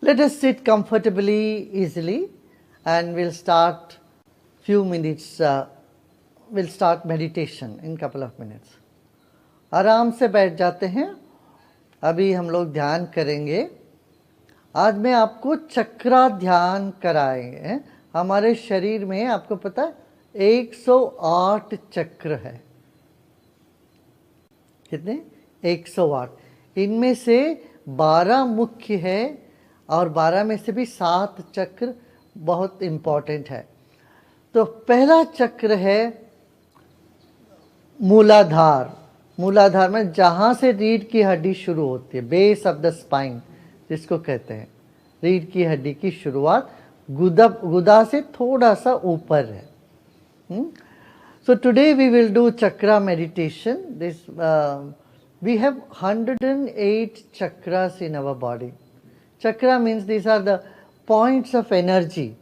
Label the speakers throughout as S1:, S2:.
S1: Let us sit comfortably, easily, and we'll start few minutes. We'll start meditation in couple of minutes. आराम से बैठ जाते हैं. अभी हम लोग ध्यान करेंगे. आज मैं आपको चक्रा ध्यान कराएंगे. हमारे शरीर में आपको पता है 108 चक्र है. कितने? 108. इनमें से 12 मुख्य है और 12 में से भी 7 चक्र बहुत इम्पोर्टेंट है. तो पहला चक्र है मूलाधार. मूलाधार में जहाँ से रीढ़ की हड्डी शुरू होती है, बेस ऑफ द स्पाइन जिसको कहते हैं. रीढ़ की हड्डी की शुरुआत गुदा से थोड़ा सा ऊपर है. So today we will do chakra meditation. We have 108 chakras in our body. Chakra means these are the points of energy,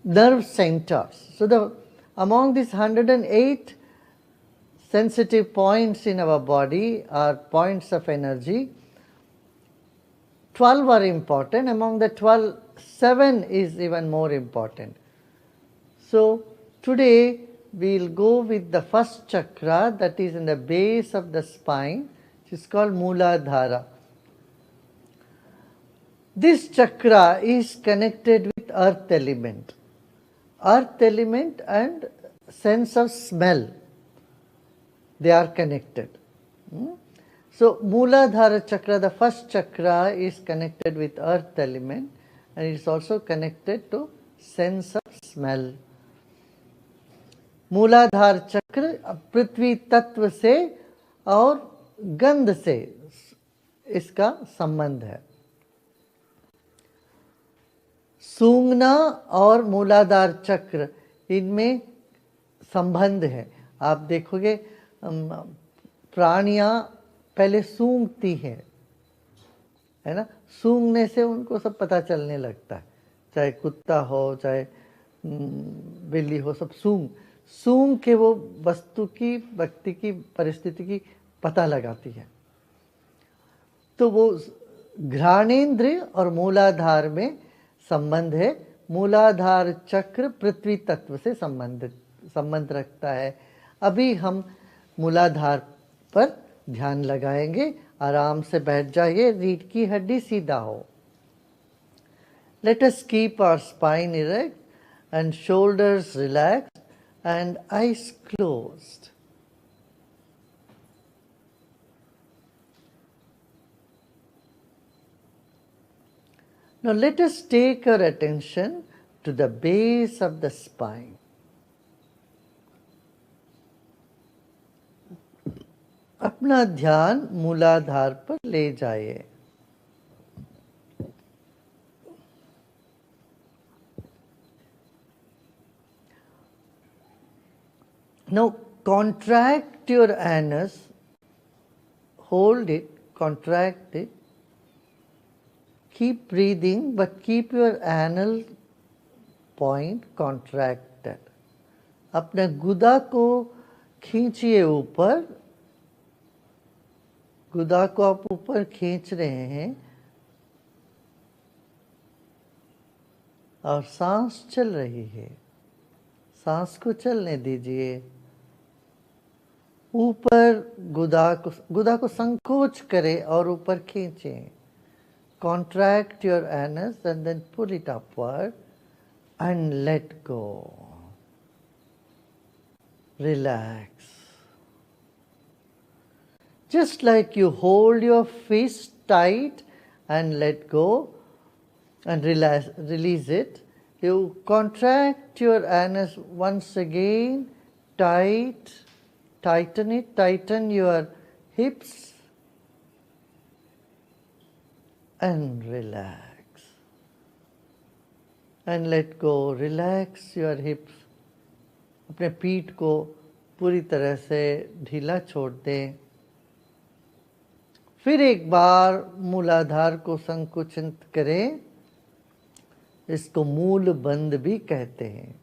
S1: nerve centers. So among these 108 sensitive points in our body are points of energy. 12 are important. Among the 12, 7 is even more important. So today we will go with the first chakra that is in the base of the spine, which is called Mooladhara. This chakra is connected with earth element. Earth element and sense of smell, they are connected. So Mooladhara chakra, the first chakra, is connected with earth element and it is also connected to sense of smell. मूलाधार चक्र पृथ्वी तत्व से और गंध से इसका संबंध है. सूंघना और मूलाधार चक्र इनमें संबंध है. आप देखोगे प्राणियां पहले सूंघती है ना. सूंघने से उनको सब पता चलने लगता है. चाहे कुत्ता हो चाहे बिल्ली हो, सब सूंघ के वो वस्तु की, व्यक्ति की, परिस्थिति की पता लगाती है. तो वो घ्राणेंद्रिय और मूलाधार में संबंध है. मूलाधार चक्र पृथ्वी तत्व से संबंध रखता है. अभी हम मूलाधार पर ध्यान लगाएंगे. आराम से बैठ जाइए, रीढ़ की हड्डी सीधा हो. Let us keep our spine erect and shoulders relaxed and eyes closed. Now let us take our attention to the base of the spine. अपना ध्यान मूलाधार पर ले जाइए. Now contract your anus, hold it, contract it. Keep breathing but keep your anal point contracted. अपने गुदा को खींचिए ऊपर. गुदा को आप ऊपर खींच रहे हैं और सांस चल रही है. सांस को चलने दीजिए. ऊपर गुदा को संकोच करें और ऊपर खींचें. Contract your anus and then pull it upward and let go. Relax. Just like you hold your fist tight and let go and release it, you contract your anus once again, tighten it, tighten your hips and relax. And let go, relax your hips. अपने पीठ को पूरी तरह से ढीला छोड़ दें. फिर एक बार मूलाधार को संकुचित करें. इसको मूल बंद भी कहते हैं.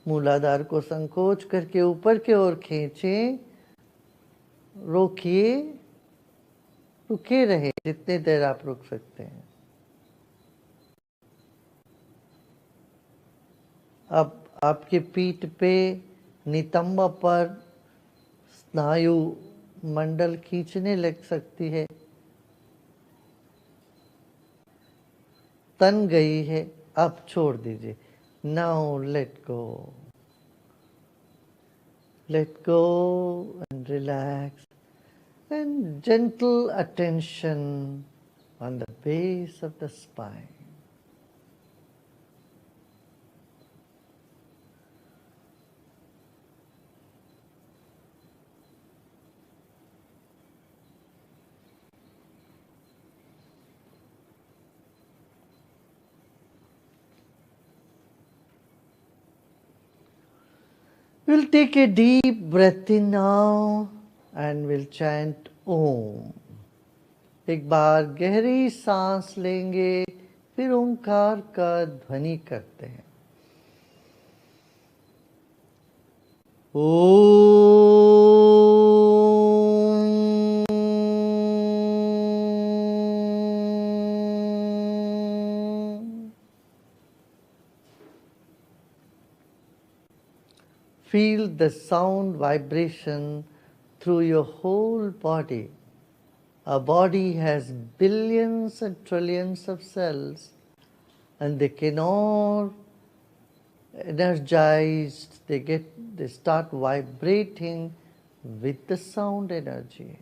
S1: मूलाधार को संकोच करके ऊपर की ओर खींचें, रोकिए रुके रहे जितनी देर आप रुक सकते हैं। अब आपकी पीठ पे नितंब पर स्नायु मंडल खींचने लग सकती है, तन गई है, अब छोड़ दीजिए। Now let go, let go and relax, and gentle attention on the base of the spine. We'll take a deep breath in now and we'll chant Om. एक बार गहरी सांस लेंगे, फिर ओंकार का ध्वनि करते हैं। Feel the sound vibration through your whole body. Our body has billions and trillions of cells, and they can all energized, they start vibrating with the sound energy.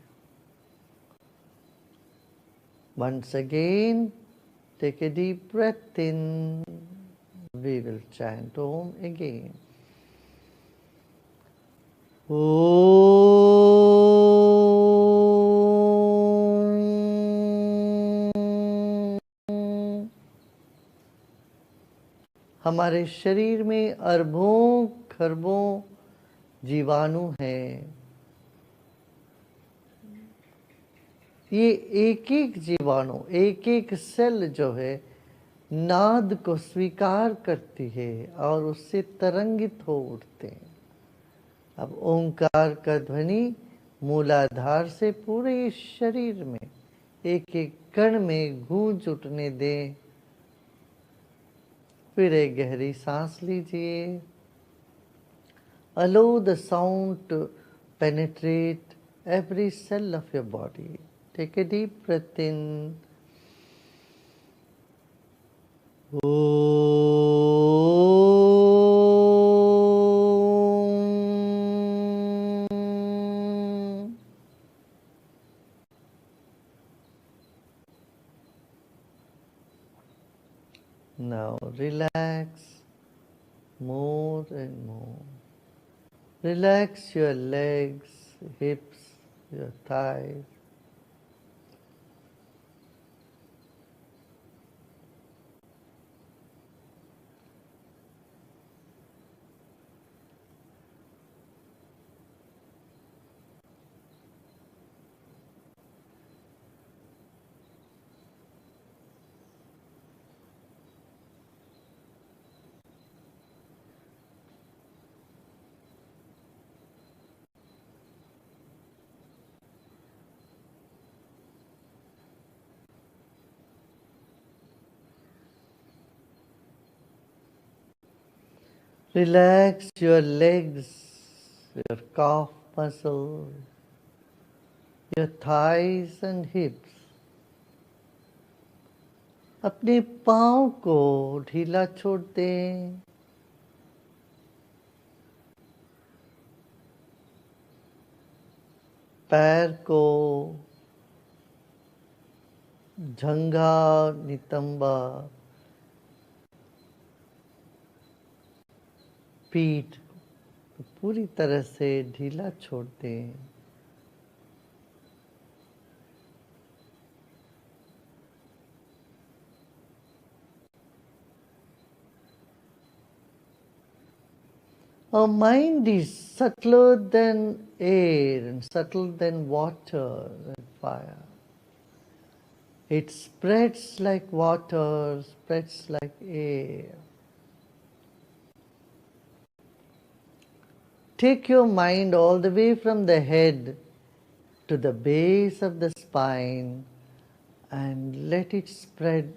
S1: Once again, take a deep breath in. We will chant Om again. हमारे शरीर में अरबों खरबों जीवाणु हैं। ये एक एक जीवाणु, एक एक सेल जो है नाद को स्वीकार करती है और उससे तरंगित हो उठते हैं। अब ओंकार का ध्वनि मूलाधार से पूरे शरीर में एक एक कण में गूंज उठने दें। फिर एक गहरी सांस लीजिए। Allow the sound to penetrate every cell of your body. Take a deep breath in. Now relax more and more. Relax your legs, hips, your thighs. Relax your legs, your calf muscles, your thighs and hips. अपने पाँव को ढीला छोड़ दें। पैर को, जंघा, नितंबा, पीठ पूरी तरह से ढीला छोड़ दें। Our mind is subtler than air and subtler than water and fire. It spreads like water, spreads like air. Take your mind all the way from the head to the base of the spine and let it spread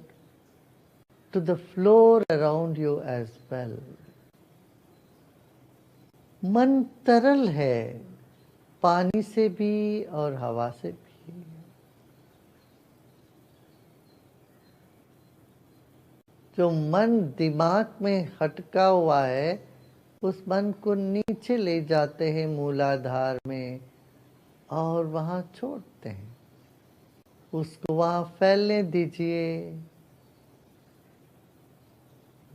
S1: to the floor around you as well. मन तरल है, पानी से भी और हवा से भी। जो मन दिमाग में हटका हुआ है, उस मन को नीचे ले जाते हैं मूलाधार में और वहां छोड़ते हैं। उसको वहां फैलने दीजिए।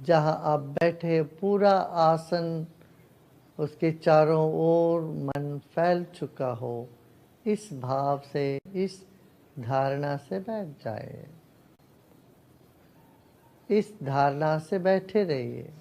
S1: जहां आप बैठे पूरा आसन, उसके चारों ओर मन फैल चुका हो, इस भाव से, इस धारणा से बैठ जाए। इस धारणा से बैठे रहिए।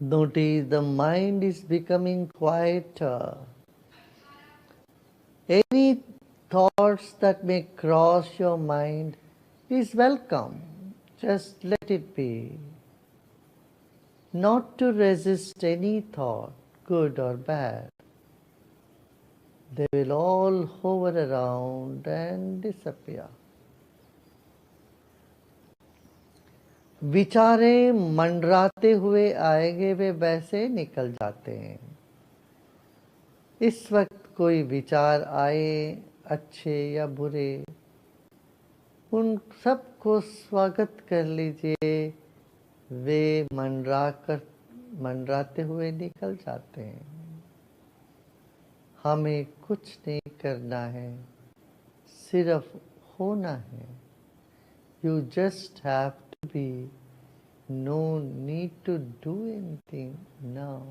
S1: Notice the mind is becoming quieter. Any thoughts that may cross your mind is welcome. Just let it be. Not to resist any thought, good or bad. They will all hover around and disappear. विचारे मंडराते हुए आएंगे, वे वैसे निकल जाते हैं। इस वक्त कोई विचार आए, अच्छे या बुरे, उन सबको स्वागत कर लीजिए। वे मंडराते हुए निकल जाते हैं। हमें कुछ नहीं करना है, सिर्फ होना है। You just have to be. No need to do anything now.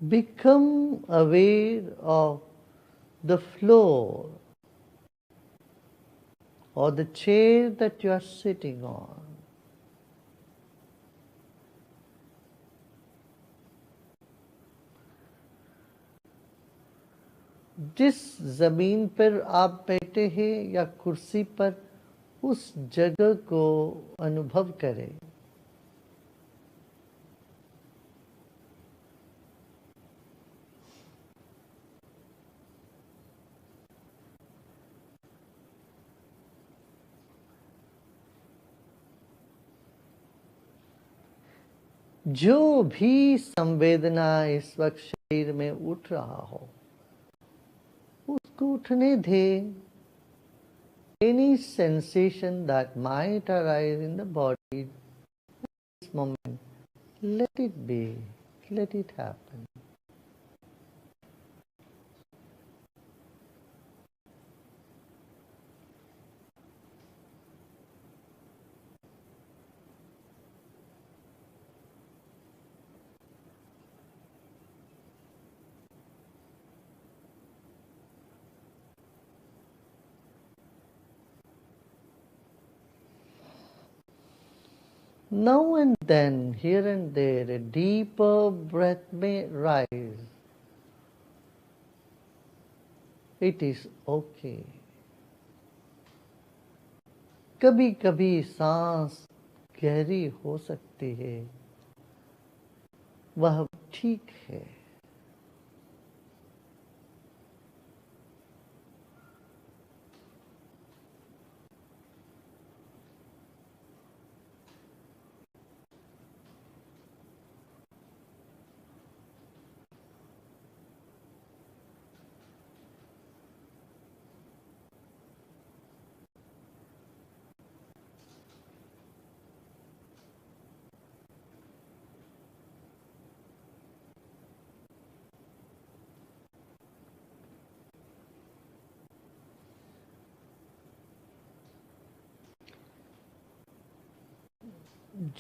S1: Become aware of the floor or the chair that you are sitting on. जिस जमीन पर आप बैठे हैं या कुर्सी पर, उस जगह को अनुभव करें। जो भी संवेदना इस वक्त शरीर में उठ रहा हो, उसको उठने दे। Any sensation that might arise in the body this moment, let it be, let it happen. Now and then, here and there, a deeper breath may rise. It is okay. कभी कभी सांस गहरी हो सकती है, वह ठीक है।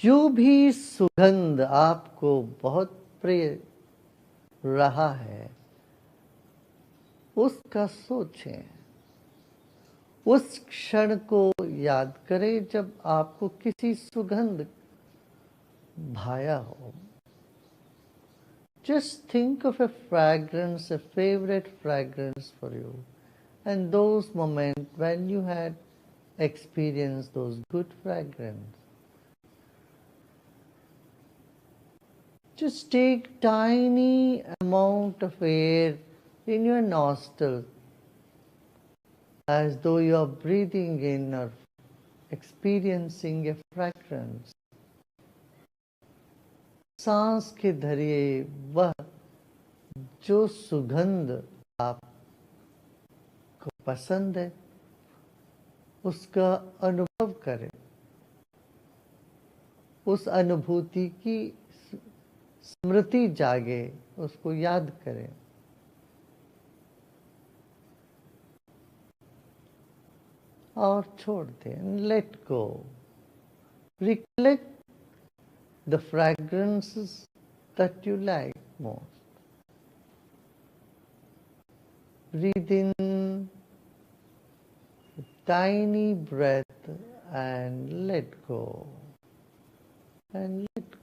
S1: जो भी सुगंध आपको बहुत प्रिय रहा है, उसका सोचें। उस क्षण को याद करें जब आपको किसी सुगंध भाया हो। Just think of a fragrance, a favorite fragrance for you, and those moments when you had experienced those good fragrance. Just take tiny amount of air in your nostrils as though you are breathing in or experiencing a fragrance. सांस के धरिए वह जो सुगंध आपको पसंद है, उसका अनुभव करें। उस अनुभूति की स्मृति जागे, उसको याद करें। और छोड़ दें, let go. Recollect the fragrances that you like most. Breathe in a tiny breath and let go. And let go.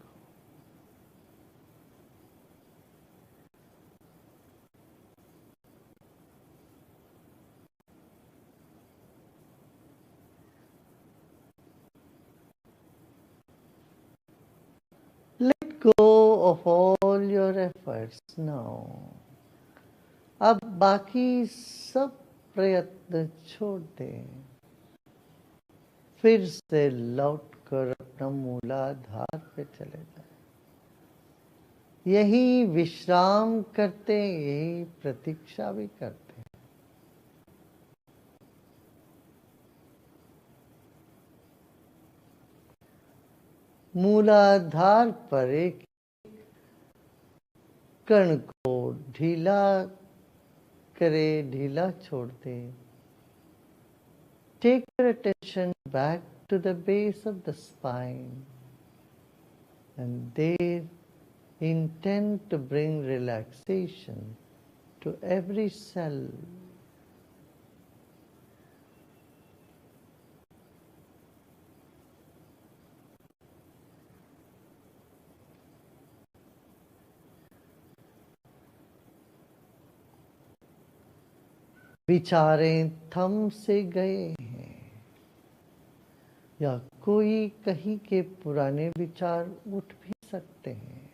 S1: Let go of all your efforts now. अब बाकी सब प्रयत्न छोड़ दें। फिर से लौट कर अपना मूलाधार पे चले जाए। यही विश्राम करते, यही प्रतीक्षा भी करते। मूलाधार पर एक कण को ढीला करे, ढीला छोड़ दे। Take your attention back to the base of the spine and there intend to bring relaxation to every cell. विचारें थम से गए हैं या कोई कहीं के पुराने विचार उठ भी सकते हैं।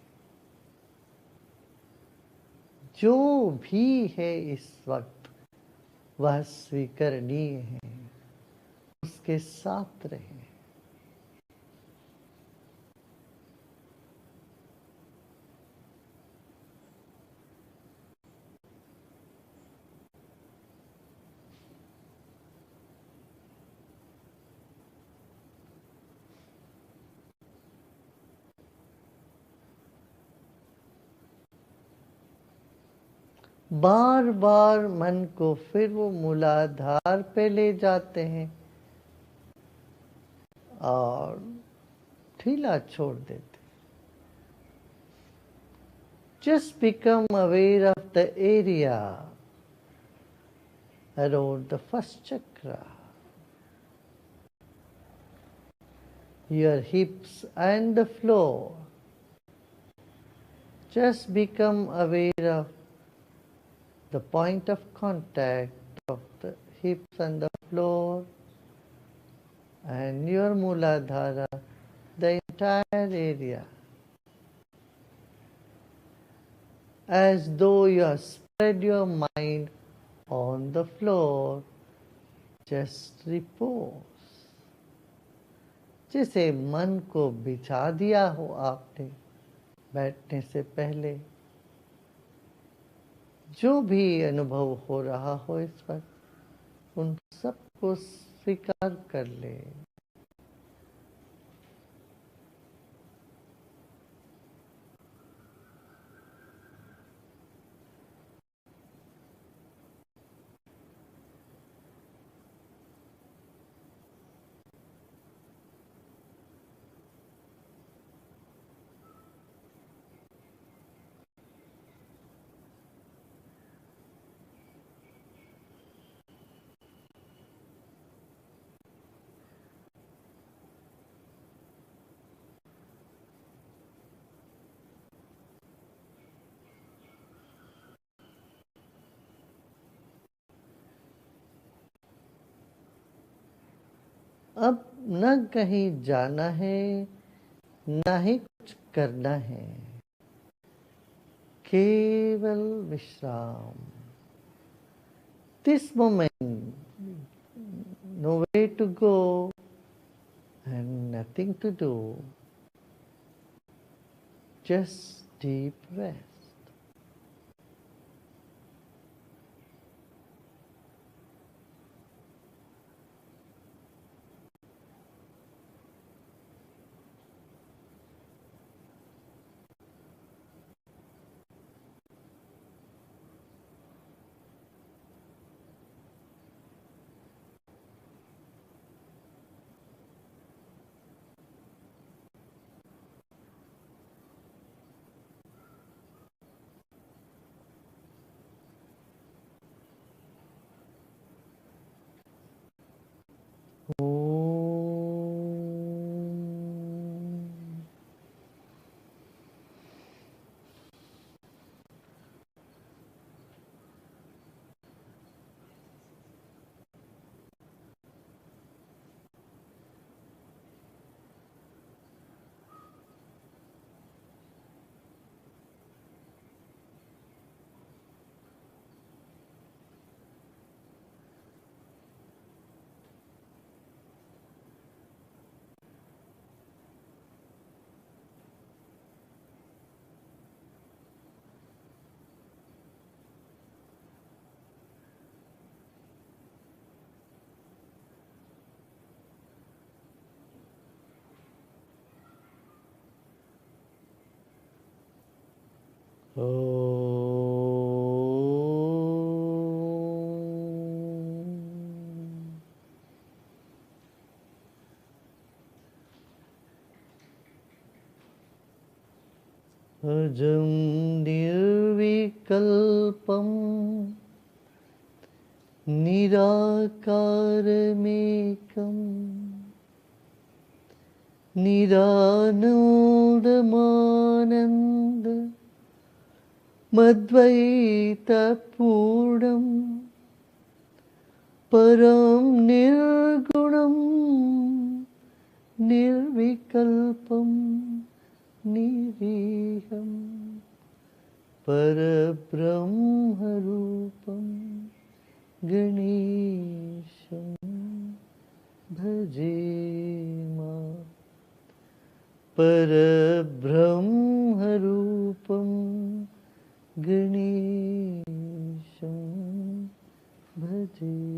S1: जो भी है इस वक्त वह स्वीकरणीय है, उसके साथ रहें। बार बार मन को फिर वो मूलाधार पे ले जाते हैं और ढीला छोड़ देते। Just become aware of the area around the first chakra, your hips and the floor. Just become aware of the point of contact of the hips and the floor and your Muladhara, the entire area. As though you have spread your mind on the floor, just repose. जैसे मन को बिछा दिया हो आपने बैठने से पहले, जो भी अनुभव हो रहा हो इस वक्त उन सबको स्वीकार कर ले। अब न कहीं जाना है, न ही कुछ करना है, केवल विश्राम। This moment, no way to go and nothing to do, just deep rest. अजं निर्विकल्पं निराकारमेकं निरानन्दमानन्द मद्वैतपूर्णं परं निर्गुणं निर्विकल्पं निरीहं परब्रह्मरूपं गणेशं भजेमा। परब्रह्मरूपं गणेशं भजेमा।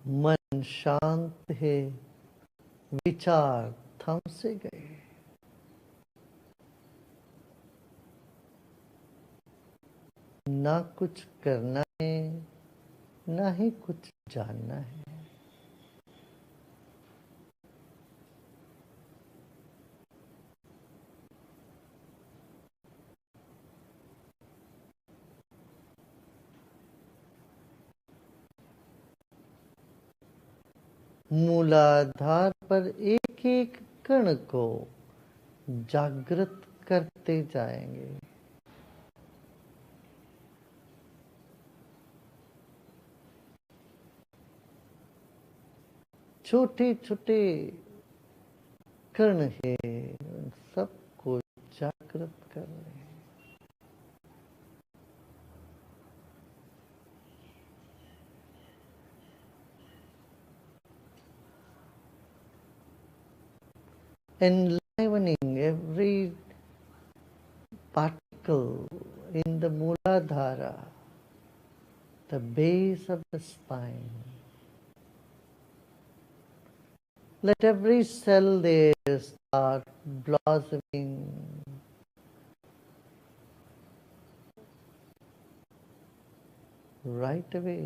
S1: मन शांत है, विचार थम से गए। ना कुछ करना है, ना ही कुछ जानना है। मूलाधार पर एक एक कण को जागृत करते जाएंगे। छोटे छोटे कण है, उन सबको जागृत कर रहे हैं। Enlivening every particle in the Muladhara, the base of the spine. Let every cell there start blossoming. Right away.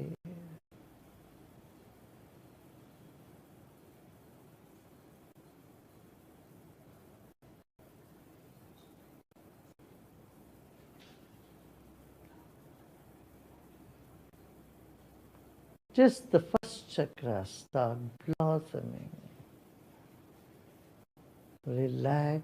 S1: Just the first chakra start blossoming. Relax.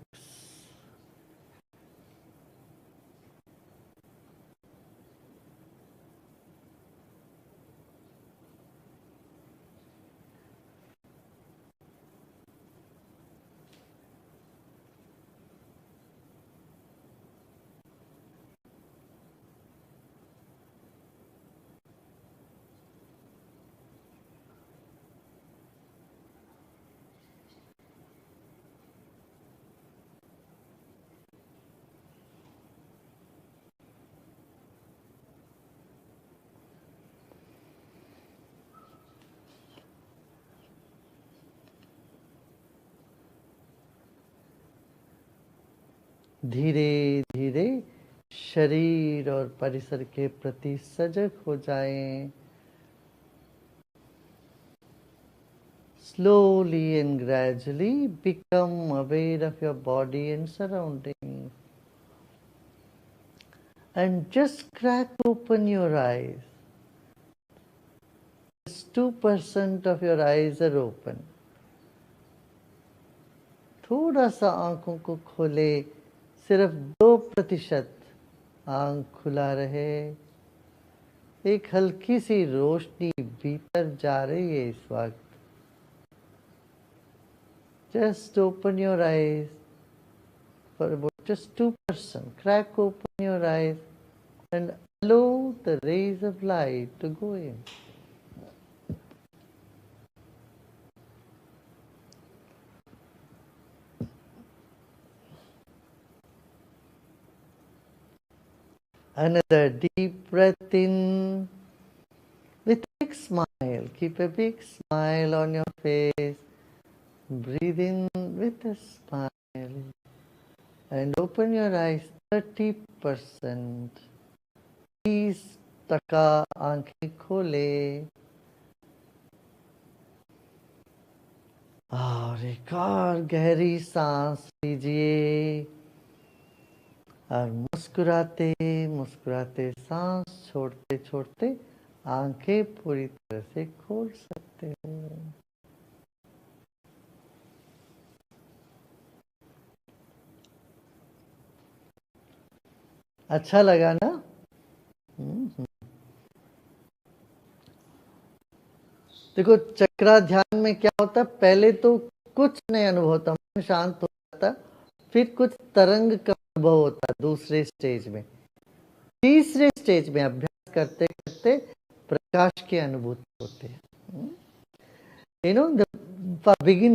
S1: धीरे धीरे शरीर और परिसर के प्रति सजग हो जाएं। Slowly and gradually become aware of your body and surroundings. And just crack open your eyes. Just 2% of your eyes are open. थोड़ा सा आंखों को खोले, सिर्फ 2% आंख खुला रहे। एक हल्की सी रोशनी भीतर जा रही है इस वक्त। Just open your eyes for about just 2%. Crack open your eyes and allow the rays of light to go in. Another deep breath in with a big smile. Keep a big smile on your face. Breathe in with a smile. And open your eyes 30%. 30% आंखें खोले। और एक और गहरी सांस लीजिए और मुस्कुराते मुस्कुराते सांस छोड़ते छोड़ते आंखें पूरी तरह से खोल सकते हो। अच्छा लगा ना? देखो, चक्रा ध्यान में क्या होता है, पहले तो कुछ नहीं अनुभव होता, मन शांत हो जाता, फिर कुछ तरंग का अनुभव होता है दूसरे स्टेज में। तीसरे स्टेज में अभ्यास करते करते प्रकाश की अनुभूति होती है। You know, for beginners